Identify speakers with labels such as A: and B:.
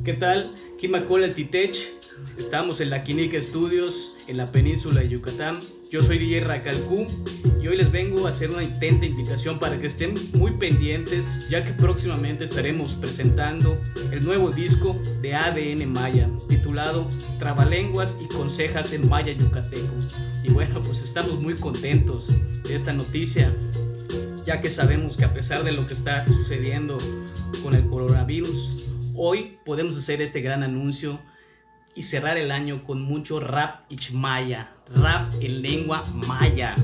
A: ¿Qué tal? Kimacola Titech. Estamos en la Quinica Studios, en la península de Yucatán. Yo soy DJ Racalcú y hoy les vengo a hacer una atenta invitación para que estén muy pendientes, ya que próximamente estaremos presentando el nuevo disco de ADN Maya, titulado Trabalenguas y Consejas en Maya Yucateco. Y bueno, pues estamos muy contentos de esta noticia, ya que sabemos que a pesar de lo que está sucediendo con el coronavirus, hoy podemos hacer este gran anuncio y cerrar el año con mucho rap ichmaya, rap en lengua maya.